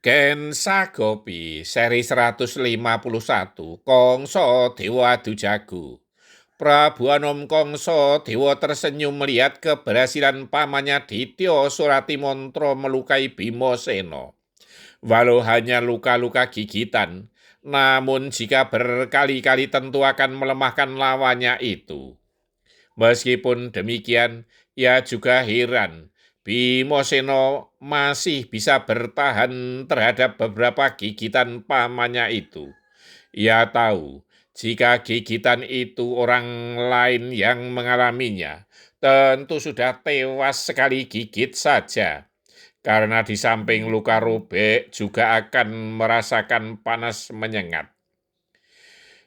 Ken Sagopi seri 151 Kongso Dewa Adu Jago. Prabu Anom Kongso Dewa tersenyum melihat keberhasilan pamannya Dityo Suratimontro melukai Bimoseno. Walau hanya luka-luka gigitan, namun jika berkali-kali tentu akan melemahkan lawannya itu. Meskipun demikian, ia juga heran. Bimoseno masih bisa bertahan terhadap beberapa gigitan pamannya itu. Ia tahu jika gigitan itu orang lain yang mengalaminya, tentu sudah tewas sekali gigit saja. Karena di samping luka robek juga akan merasakan panas menyengat.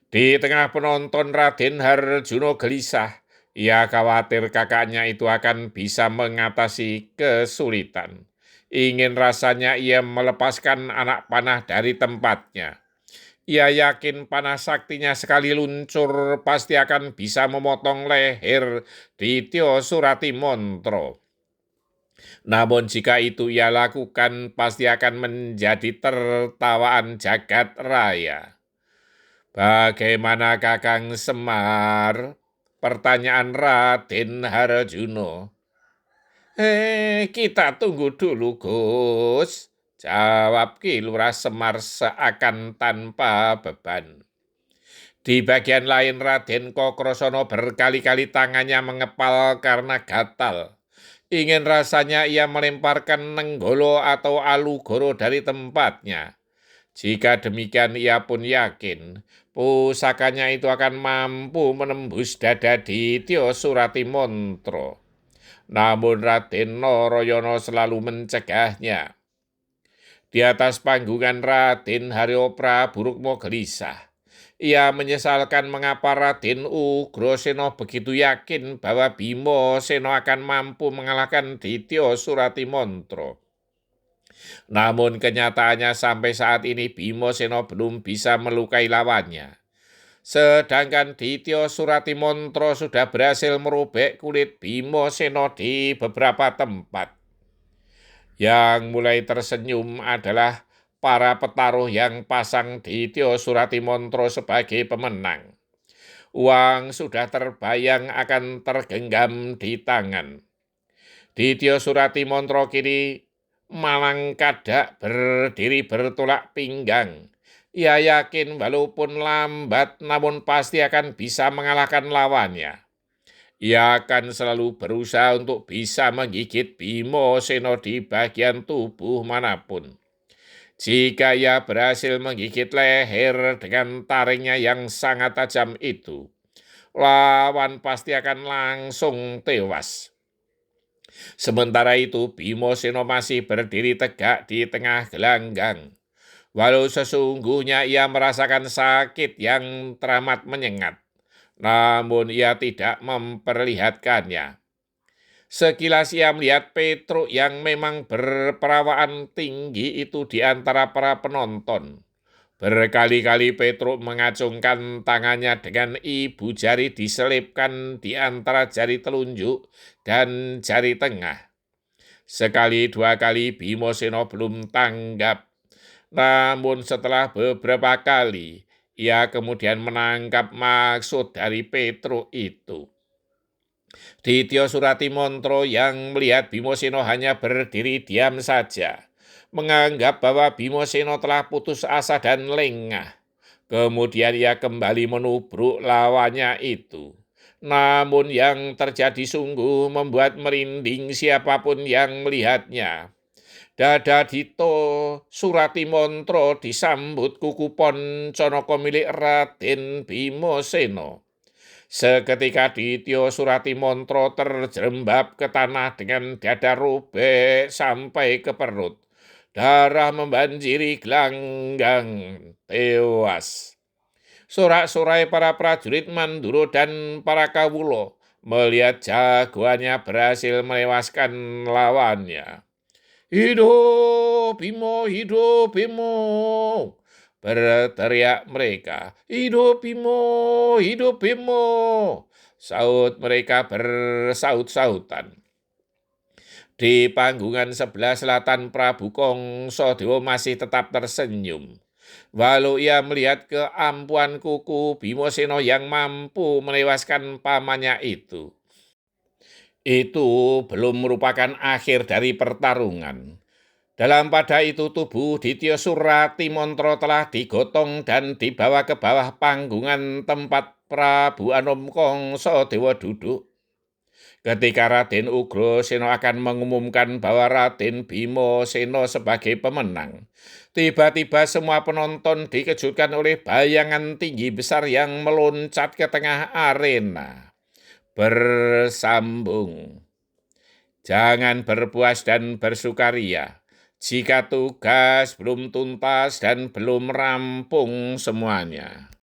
Di tengah penonton Raden Harjuno gelisah. Ia khawatir kakaknya itu akan bisa mengatasi kesulitan. Ingin rasanya ia melepaskan anak panah dari tempatnya. Ia yakin panah saktinya sekali luncur pasti akan bisa memotong leher Dityo Suratimontro. Namun jika itu ia lakukan pasti akan menjadi tertawaan jagat raya. Bagaimana Kakang Semar? Pertanyaan Raden Harjuno. Kita tunggu dulu, Gus. Jawab Ki Lurah Semar seakan tanpa beban. Di bagian lain Raden Kokrosono berkali-kali tangannya mengepal karena gatal. Ingin rasanya ia melemparkan Nenggolo atau Alugoro dari tempatnya. Jika demikian ia pun yakin pusakanya itu akan mampu menembus dada Dityo Suratimontro. Namun Raden Noroyono selalu mencegahnya. Di atas panggungan Raden Haryo Praburukmo gelisah. Ia menyesalkan mengapa Raden Ugroseno begitu yakin bahwa Bimoseno akan mampu mengalahkan Dityo Suratimontro. Namun kenyataannya sampai saat ini Bimoseno belum bisa melukai lawannya. Sedangkan Dityo Suratimontro sudah berhasil merobek kulit Bimoseno di beberapa tempat. Yang mulai tersenyum adalah para petaruh yang pasang Dityo Suratimontro sebagai pemenang. Uang sudah terbayang akan tergenggam di tangan. Dityo Suratimontro kini malang kadak berdiri bertolak pinggang. Ia yakin walaupun lambat namun pasti akan bisa mengalahkan lawannya. Ia akan selalu berusaha untuk bisa menggigit Bimoseno di bagian tubuh manapun. Jika ia berhasil menggigit leher dengan taringnya yang sangat tajam itu, lawan pasti akan langsung tewas. Sementara itu Bimoseno masih berdiri tegak di tengah gelanggang. Walau sesungguhnya ia merasakan sakit yang teramat menyengat, namun ia tidak memperlihatkannya. Sekilas ia melihat Petruk yang memang berperawaan tinggi itu di antara para penonton. Berkali-kali Petruk mengacungkan tangannya dengan ibu jari diselipkan di antara jari telunjuk dan jari tengah. Sekali dua kali Bimoseno belum tanggap. Namun setelah beberapa kali, ia kemudian menangkap maksud dari Petruk itu. Dityo Suratimontro yang melihat Bimoseno hanya berdiri diam saja, menganggap bahwa Bimoseno telah putus asa dan lengah. Kemudian ia kembali menubruk lawannya itu. Namun yang terjadi sungguh membuat merinding siapapun yang melihatnya. Dada Dityo Suratimontro disambut kuku Ponconoko milik Raden Bimoseno. Seketika Dityo Suratimontro terjerembab ke tanah dengan dada robek sampai ke perut. Darah membanjiri gelanggang, tewas. Sorak-sorai para prajurit Manduro dan para kawulo melihat jagoannya berhasil menewaskan lawannya. Hidup Bimo, hidup Bimo! Berteriak mereka, hidup Bimo, hidup Bimo! Saut mereka bersaut-sautan. Di panggungan sebelah selatan Prabu Kongsodewa masih tetap tersenyum. Walau ia melihat keampuhan kuku Bimoseno yang mampu menewaskan pamannya itu belum merupakan akhir dari pertarungan. Dalam pada itu tubuh Ditya Suratimontro telah digotong dan dibawa ke bawah panggungan tempat Prabu Anom Kongsodewa duduk. Ketika Raden Ugrasena akan mengumumkan bahwa Raden Bimoseno sebagai pemenang, tiba-tiba semua penonton dikejutkan oleh bayangan tinggi besar yang meloncat ke tengah arena. Bersambung. Jangan berpuas dan bersukaria jika tugas belum tuntas dan belum rampung semuanya.